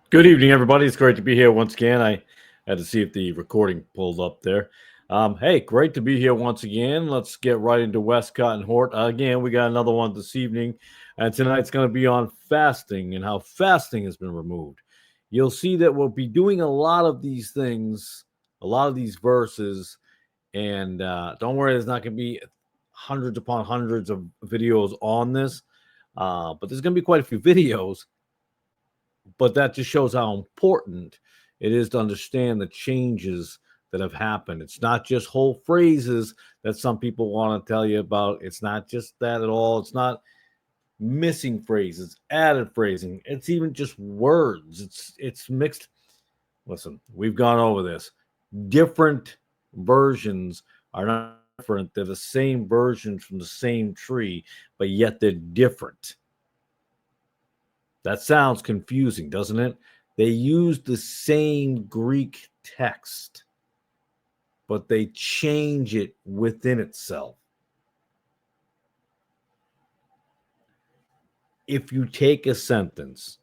Good evening, everybody. It's great to be here once again. I had to see if the recording pulled up there. Hey, great to be here once again. Let's get right into Westcott and Hort. Again, we got another one this evening, and tonight's going to be on fasting and how fasting has been removed. You'll see that we'll be doing a lot of these things, a lot of these verses, and don't worry, there's not going to be hundreds upon hundreds of videos on this, but there's going to be quite a few videos, but that just shows how important it is to understand the changes that have happened. It's not just whole phrases that some people want to tell you about. It's not just that at all. It's not missing phrases, added phrasing. It's even just words. It's mixed. Listen, we've gone over this. Different versions are not different. They're the same versions from the same tree, but yet they're different. That sounds confusing, doesn't it? They use the same Greek text, but they change it within itself. If you take a sentence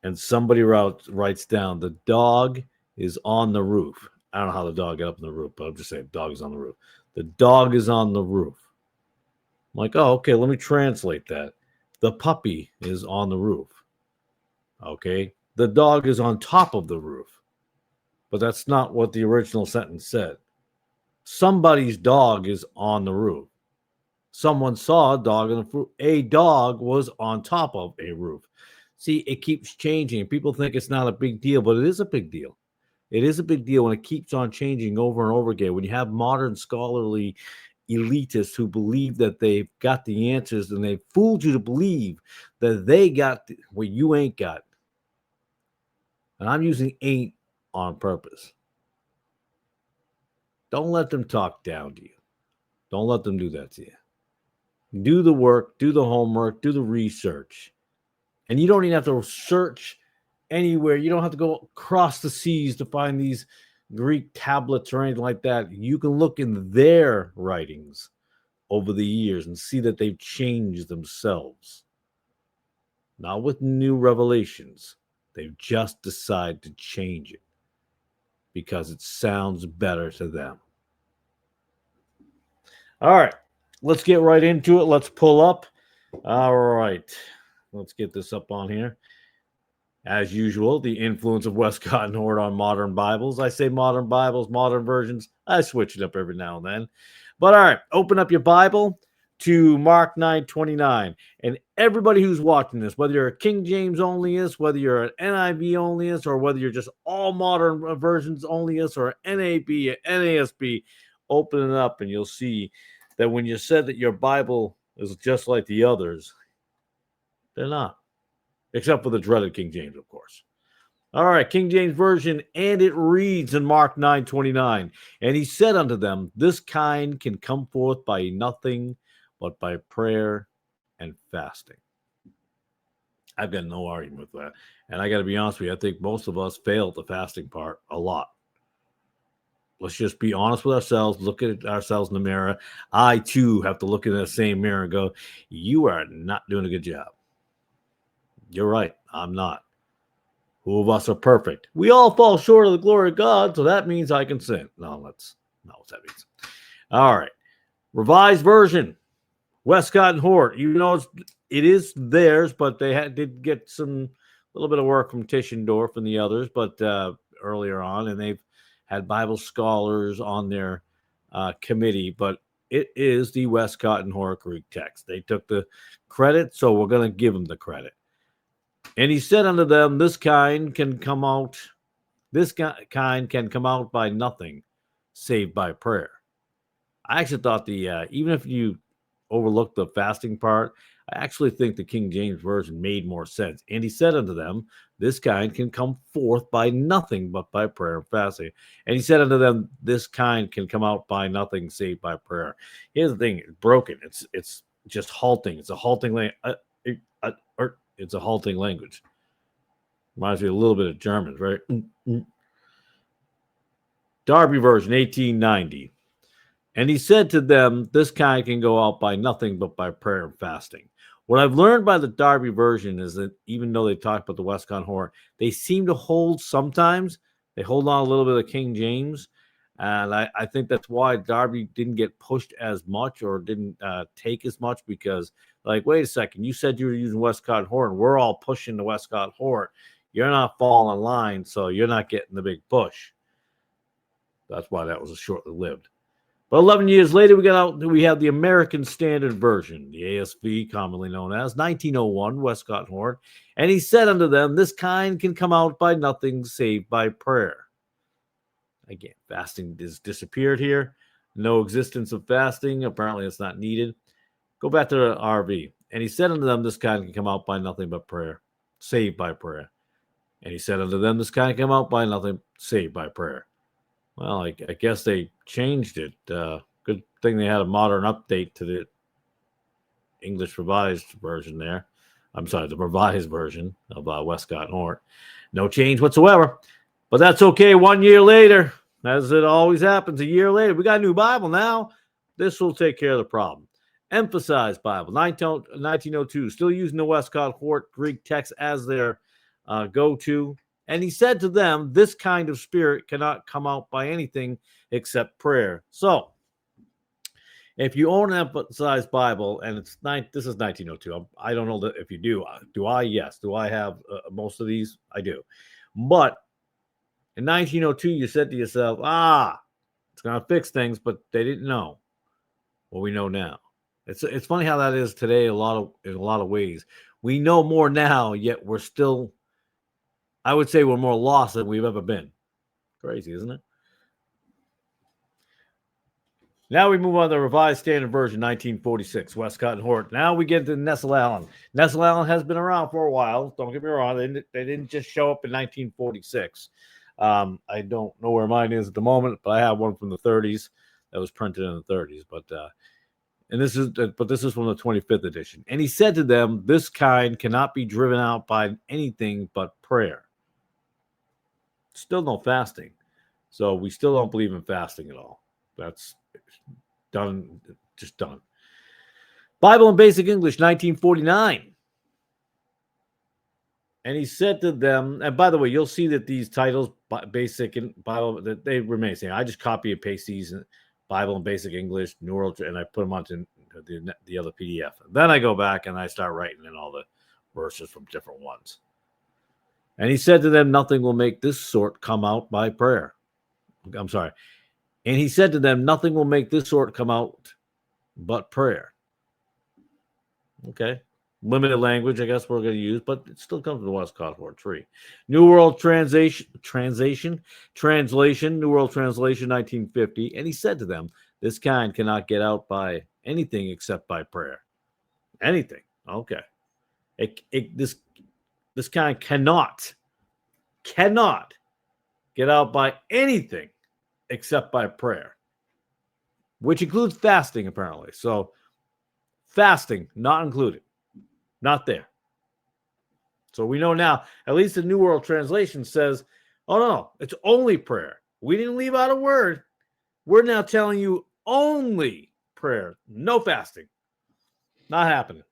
and somebody writes down, the dog is on the roof. I don't know how the dog got up on the roof, but I'm just saying, dog is on the roof. The dog is on the roof. I'm like, oh, okay, let me translate that. The puppy is on the roof. Okay. The dog is on top of the roof. But that's not what the original sentence said. Somebody's dog is on the roof. Someone saw a dog on the roof. A dog was on top of a roof. See, it keeps changing. People think it's not a big deal, but it is a big deal. It is a big deal when it keeps on changing over and over again. When you have modern scholarly elitists who believe that they've got the answers and they've fooled you to believe that they got what you ain't got. And I'm using ain't on purpose. Don't let them talk down to you. Don't let them do that to you. Do the work, do the homework, do the research. And you don't even have to search anywhere. You don't have to go across the seas to find these Greek tablets or anything like that. You can look in their writings over the years and see that they've changed themselves. Not with new revelations. They've just decided to change it because it sounds better to them. All right, let's get right into it. Let's pull up. All right, let's get this up on here. As usual, the influence of Westcott and Hort on modern Bibles. I say modern Bibles, modern versions. I switch it up every now and then. But all right, open up your Bible to Mark 9:29. And everybody who's watching this, whether you're a King James onlyist, whether you're an NIV onlyist, or whether you're just all modern versions onlyist, or NAB, NASB, open it up and you'll see that when you said that your Bible is just like the others, they're not. Except for the dreaded King James, of course. All right, King James Version, and it reads in Mark 9:29, and he said unto them, this kind can come forth by nothing but by prayer and fasting. I've got no argument with that. And I got to be honest with you, I think most of us fail at the fasting part a lot. Let's just be honest with ourselves, look at ourselves in the mirror. I, too, have to look in that same mirror and go, you are not doing a good job. You're right. I'm not. Who of us are perfect? We all fall short of the glory of God, so that means I can sin. No, that's not what that means. All right. Revised version. Westcott and Hort. You know, it is theirs, but they did get some little bit of work from Tischendorf and the others, but earlier on, and they've had Bible scholars on their committee, but it is the Westcott and Hort Greek text. They took the credit, so we're going to give them the credit. And he said unto them, this kind can come out by nothing save by prayer. I actually thought even if you overlook the fasting part, I actually think the King James Version made more sense. And he said unto them, this kind can come forth by nothing but by prayer and fasting. And he said unto them, this kind can come out by nothing save by prayer. Here's the thing, it's broken. It's just halting. It's a halting it's a halting language. Reminds me a little bit of German, right? Darby version, 1890. And he said to them, this kind can go out by nothing but by prayer and fasting. What I've learned by the Darby version is that even though they talk about the Westcott and Hort, they seem to hold sometimes. They hold on a little bit of King James. And I think that's why Darby didn't get pushed as much or didn't take as much because, like, wait a second, you said you were using Westcott and Hort, and we're all pushing the Westcott and Hort. You're not falling in line, so you're not getting the big push. That's why that was a shortly lived. But 11 years later, we have the American Standard Version, the ASV, commonly known as 1901, Westcott and Hort. And he said unto them, this kind can come out by nothing save by prayer. Again, fasting has disappeared here. No existence of fasting. Apparently, it's not needed. Go back to the RV. And he said unto them, this kind can come out by nothing but prayer, saved by prayer. And he said unto them, this kind can come out by nothing, saved by prayer. Well, I guess they changed it. Good thing they had a modern update to the English Revised version there. I'm sorry, the Revised version of Westcott and Hort. No change whatsoever. But that's okay. 1 year later, as it always happens, a year later, we got a new Bible now. This will take care of the problem. Emphasized Bible, 1902, still using the Westcott Hort Greek text as their go-to. And he said to them, this kind of spirit cannot come out by anything except prayer. So, if you own an emphasized Bible, and this is 1902. I don't know if you do. Do I? Yes. Do I have most of these? I do. But in 1902, you said to yourself, it's going to fix things, but they didn't know. Well, we know now. It's funny how that is today in a lot of ways. We know more now, yet we're still, I would say we're more lost than we've ever been. Crazy, isn't it? Now we move on to the Revised Standard Version, 1946, Westcott and Hort. Now we get to Nestle Allen. Nestle Allen has been around for a while. Don't get me wrong. They didn't just show up in 1946. I don't know where mine is at the moment, but I have one from the 30s that was printed in the 30s. But this is from the 25th edition. And he said to them, this kind cannot be driven out by anything but prayer. Still no fasting. So we still don't believe in fasting at all. That's done, just done. Bible in Basic English, 1949. And he said to them, and by the way, you'll see that these titles, Basic and Bible, that they remain the same. I just copy and paste these, Bible in Basic English, New World, and I put them onto the other PDF. And then I go back and I start writing in all the verses from different ones. And he said to them, nothing will make this sort come out by prayer. I'm sorry. And he said to them, nothing will make this sort come out but prayer. Okay. Limited language, I guess we're going to use, but it still comes from the Westcott Hort tree. New World Translation, New World Translation, 1950. And he said to them, this kind cannot get out by anything except by prayer. Anything. Okay. This kind cannot get out by anything except by prayer, which includes fasting, apparently. So fasting, not included. Not there. So we know now, at least the New World Translation says, oh, no, it's only prayer. We didn't leave out a word. We're now telling you only prayer, no fasting. Not happening.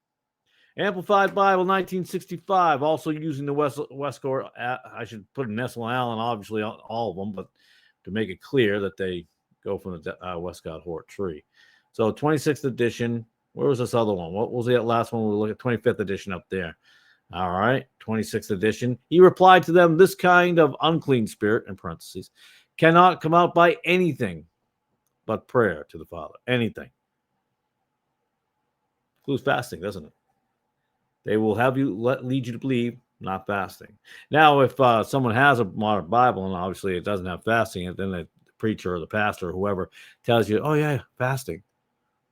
Amplified Bible, 1965, also using the Westcott. I should put Nestle Allen, obviously, all of them, but to make it clear that they go from the Westcott Hort tree. So 26th edition. Where was this other one? What was the last one? We'll look at 25th edition up there. All right, 26th edition. He replied to them, this kind of unclean spirit, in parentheses, cannot come out by anything but prayer to the Father. Anything. Includes fasting, doesn't it? They will have you lead you to believe, not fasting. Now, if someone has a modern Bible and obviously it doesn't have fasting, and then the preacher or the pastor or whoever tells you, oh, yeah, fasting.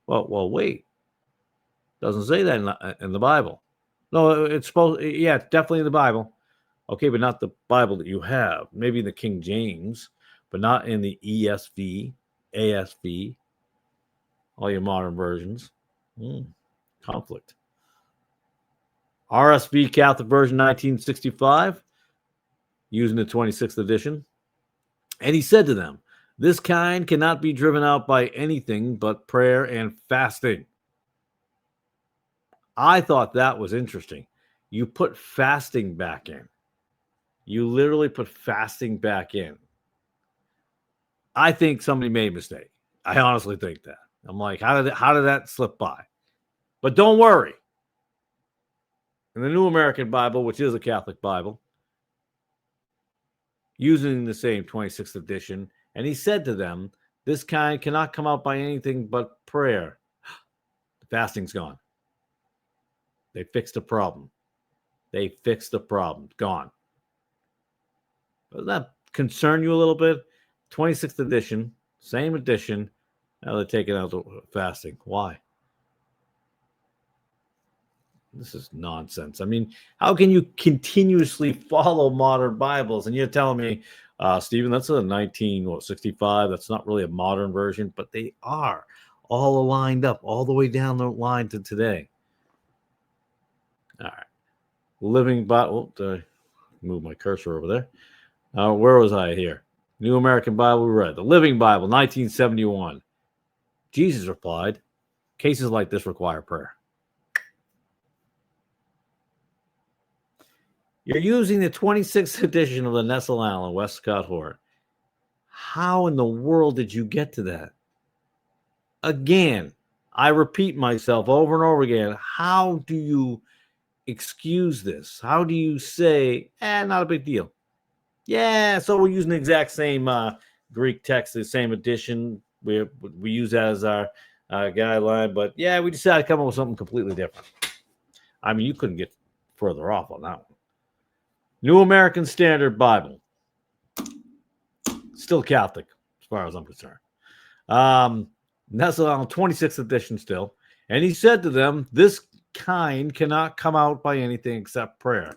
Well, wait. Doesn't say that in the Bible. No, it's supposed. Yeah, it's definitely in the Bible. Okay, but not the Bible that you have. Maybe in the King James, but not in the ESV, ASV, all your modern versions. Conflict. RSV Catholic Version 1965, using the 26th edition. And he said to them, this kind cannot be driven out by anything but prayer and fasting. I thought that was interesting. You put fasting back in. You literally put fasting back in. I think somebody made a mistake. I honestly think that. I'm like, how did that slip by? But don't worry. In the New American Bible, which is a Catholic Bible, using the same 26th edition, and he said to them, this kind cannot come out by anything but prayer. The fasting's gone. They fixed the problem. They fixed the problem. Gone. Doesn't that concern you a little bit? 26th edition, same edition. Now they're taking out the fasting. Why? This is nonsense. I mean, how can you continuously follow modern Bibles? And you're telling me, Stephen, that's a 1965. That's not really a modern version, but they are all lined up all the way down the line to today. All right. Living Bible. Move my cursor over there. Where was I here? New American Bible we read. The Living Bible, 1971. Jesus replied, cases like this require prayer. You're using the 26th edition of the Nestle Allen Westcott Hort. How in the world did you get to that? Again, I repeat myself over and over again. How do you excuse this? How do you say, not a big deal? Yeah, so we're using the exact same Greek text, the same edition. We use that as our guideline, but yeah, we decided to come up with something completely different. I mean, you couldn't get further off on that one. New American Standard Bible. Still Catholic, as far as I'm concerned. That's on 26th edition still. And he said to them, this kind cannot come out by anything except prayer.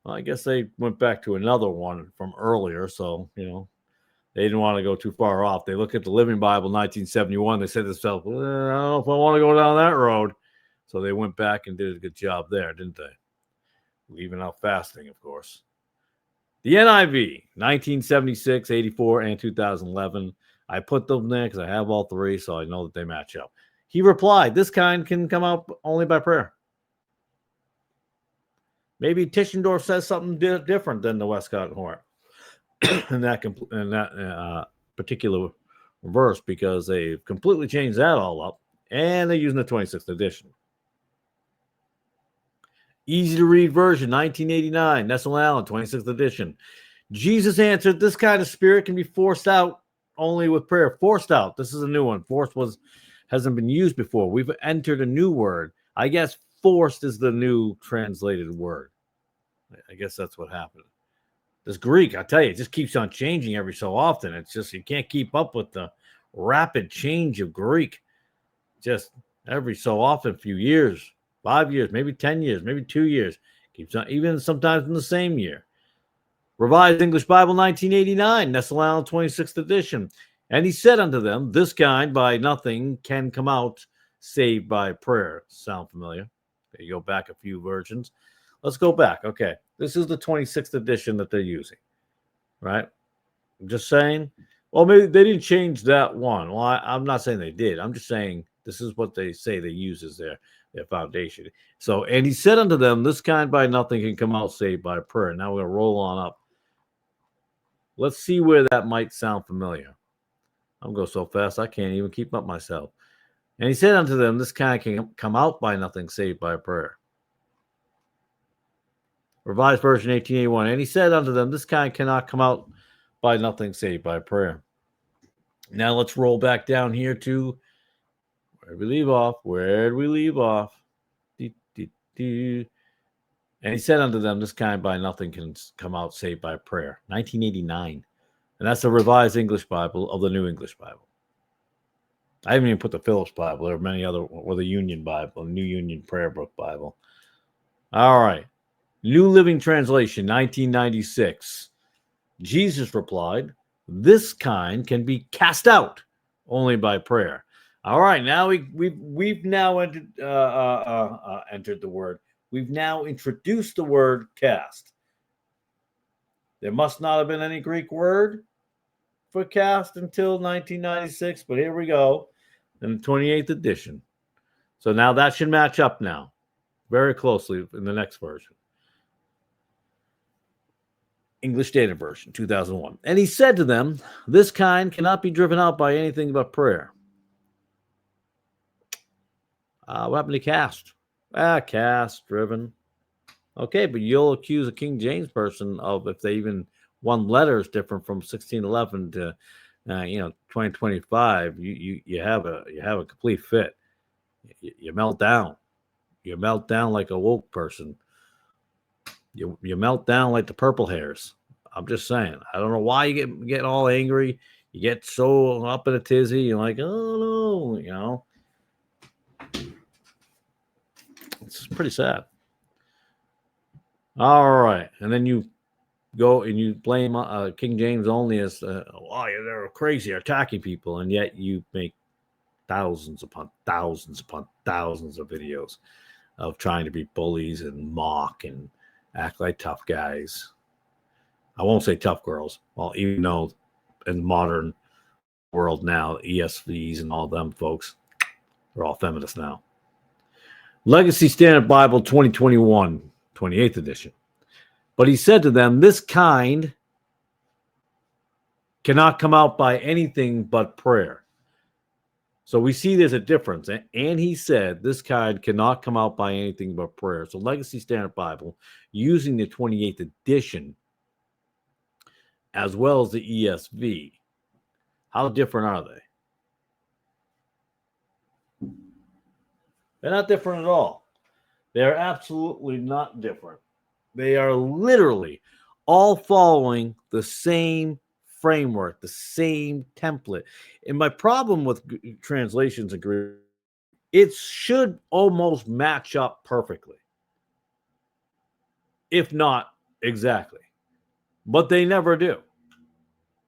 Well, I guess they went back to another one from earlier, so, they didn't want to go too far off. They look at the Living Bible, 1971. They said to themselves, I don't know if I want to go down that road. So they went back and did a good job there, didn't they? Leaving out fasting, of course. The NIV, 1976, 84, and 2011. I put them there because I have all three, so I know that they match up. He replied, this kind can come out only by prayer. Maybe Tischendorf says something different than the Westcott and Hort in that particular verse, because they completely changed that all up, and they're using the 26th edition. Easy to read version, 1989, Nestle Allen, 26th edition. Jesus answered, this kind of spirit can be forced out only with prayer. Forced out. This is a new one. Forced hasn't been used before. We've entered a new word. I guess forced is the new translated word. I guess that's what happened. This Greek, I tell you, it just keeps on changing every so often. It's just, you can't keep up with the rapid change of Greek. Just every so often, few years, 5 years, maybe 10 years, maybe 2 years. Keeps on, even sometimes in the same year. Revised English Bible, 1989, Nestle Allen, 26th edition. And he said unto them, this kind by nothing can come out save by prayer. Sound familiar? Okay, you go back a few versions. Let's go back. Okay, this is the 26th edition that they're using, right? I'm just saying. Well, maybe they didn't change that one. Well, I'm not saying they did. I'm just saying this is what they say they use as their foundation. So, and he said unto them, this kind by nothing can come out save by prayer. Now we're going to roll on up. Let's see where that might sound familiar. I'm going so fast I can't even keep up myself. And he said unto them, this kind can come out by nothing save by prayer. Revised version 1881. And he said unto them, this kind cannot come out by nothing save by prayer. Now let's roll back down here to where we leave off. Where did we leave off? And he said unto them, this kind by nothing can come out save by prayer. 1989. And that's the Revised English Bible of the New English Bible. I haven't even put the Phillips Bible. There are many other, or the Union Bible, New Union Prayer Book Bible. All right. New Living Translation, 1996. Jesus replied, this kind can be cast out only by prayer. All right. Now we've now entered the word. We've now introduced the word cast. There must not have been any Greek word for cast until 1996, but here we go in the 28th edition. So now that should match up now. very closely in the next version. English Standard Version, 2001. And he said to them, this kind cannot be driven out by anything but prayer. What happened to cast? Cast, driven. Okay, but you'll accuse a King James person of, if they even one letter is different from 1611 to 2025, you have a complete fit. You melt down. You melt down like a woke person. You melt down like the purple hairs. I'm just saying. I don't know why you get all angry. You get so up in a tizzy. You're like, oh no, It's pretty sad. All right, and then you go and you blame King James only as, they're crazy, attacking people, and yet you make thousands upon thousands upon thousands of videos of trying to be bullies and mock and act like tough guys. I won't say tough girls. Well, even though in the modern world now, ESVs and all them folks, they're all feminists now. Legacy Standard Bible 2021, 28th edition. But he said to them, this kind cannot come out by anything but prayer. So we see there's a difference. And he said, this kind cannot come out by anything but prayer. So Legacy Standard Bible, using the 28th edition, as well as the ESV, how different are they? They're not different at all. They're absolutely not different. They are literally all following the same framework, the same template. And my problem with translations in Greek, it should almost match up perfectly, if not exactly. But they never do.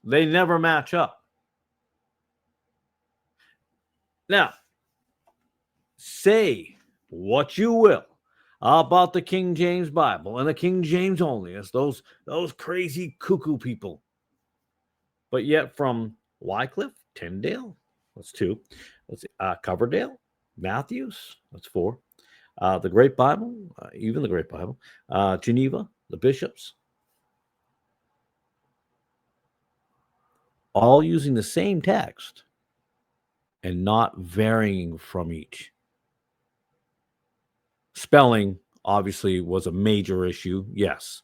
They never match up. Now, say what you will about the King James Bible and the King James only, as those crazy cuckoo people. But yet from Wycliffe, Tyndale, that's 2. Let's see, Coverdale, Matthews, that's 4. The Great Bible, even the Great Bible, Geneva, the bishops, all using the same text and not varying from each. Spelling, obviously, was a major issue, yes.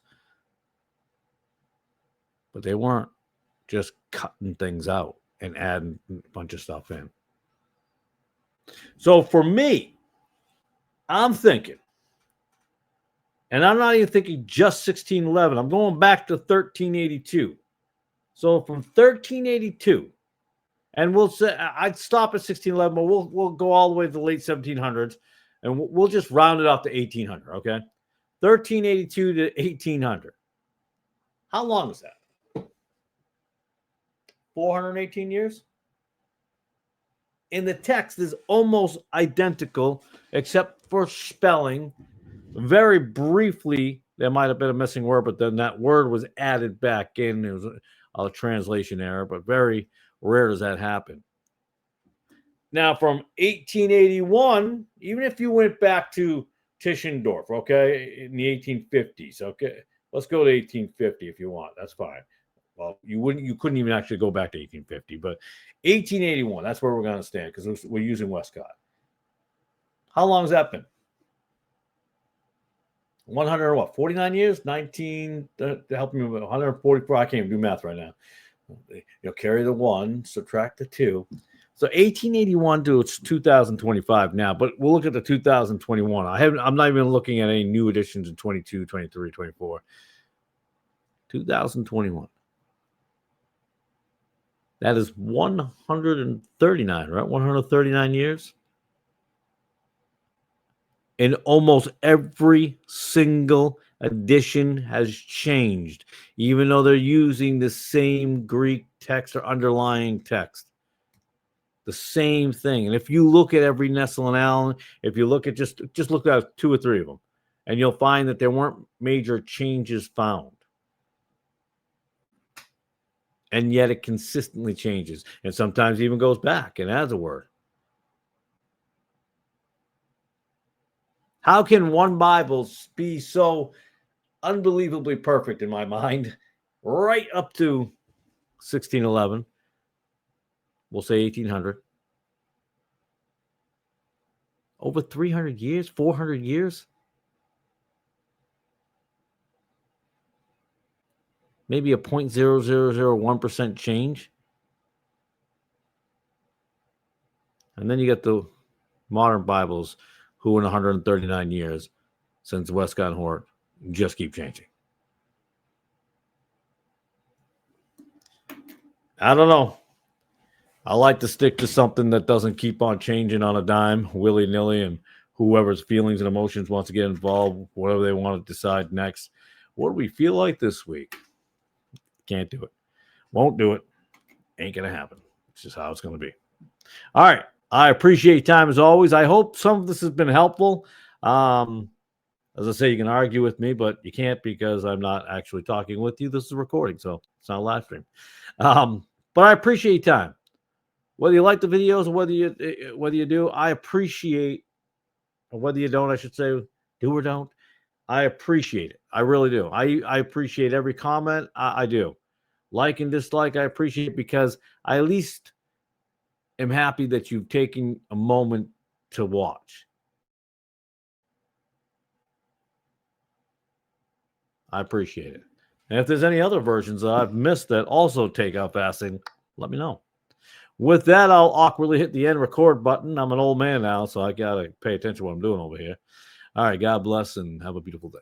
But they weren't just cutting things out and adding a bunch of stuff in. So for me, I'm thinking, and I'm not even thinking just 1611. I'm going back to 1382. So from 1382, and we'll say I'd stop at 1611, but we'll go all the way to the late 1700s, and we'll just round it up to 1800. Okay, 1382 to 1800. How long is that? 418 years. And the text is almost identical, except for spelling. Very briefly, there might have been a missing word, but then that word was added back in. It was a translation error, but very rare does that happen. Now, from 1881, even if you went back to Tischendorf, okay, in the 1850s, okay, let's go to 1850 if you want. That's fine. Well, you couldn't even actually go back to 1850, but 1881, that's where we're going to stand because we're using Westcott. How long has that been? 149 years? 19, to help me with 144. I can't even do math right now. You'll carry the 1, subtract the 2. So 1881 to it's 2025 now, but we'll look at the 2021. I'm not even looking at any new additions in 22, 23, 24. 2021. That is 139, right? 139 years. And almost every single edition has changed, even though they're using the same Greek text or underlying text. The same thing. And if you look at every Nestle and Allen, if you look at just look at 2 or 3 of them, and you'll find that there weren't major changes found. And yet it consistently changes. And sometimes even goes back and adds a word. How can one Bible be so unbelievably perfect in my mind, right up to 1611? We'll say 1800. Over 300 years, 400 years? Maybe a 0.0001% change. And then you get the modern Bibles, who in 139 years since Westcott and Hort just keep changing. I don't know. I like to stick to something that doesn't keep on changing on a dime, willy-nilly, and whoever's feelings and emotions wants to get involved, whatever they want to decide next. What do we feel like this week? Can't do it. Won't do it. Ain't going to happen. It's just how it's going to be. All right. I appreciate your time as always. I hope some of this has been helpful. As I say, you can argue with me, but you can't because I'm not actually talking with you. This is a recording, so it's not a live stream. But I appreciate your time. Whether you like the videos or whether you do, I appreciate, or whether you don't, I should say, do or don't, I appreciate it. I really do. I appreciate every comment. I do. Like and dislike, I appreciate it because I at least am happy that you've taken a moment to watch. I appreciate it. And if there's any other versions that I've missed that also take out fasting, let me know. With that, I'll awkwardly hit the end record button. I'm an old man now, so I got to pay attention to what I'm doing over here. All right, God bless and have a beautiful day.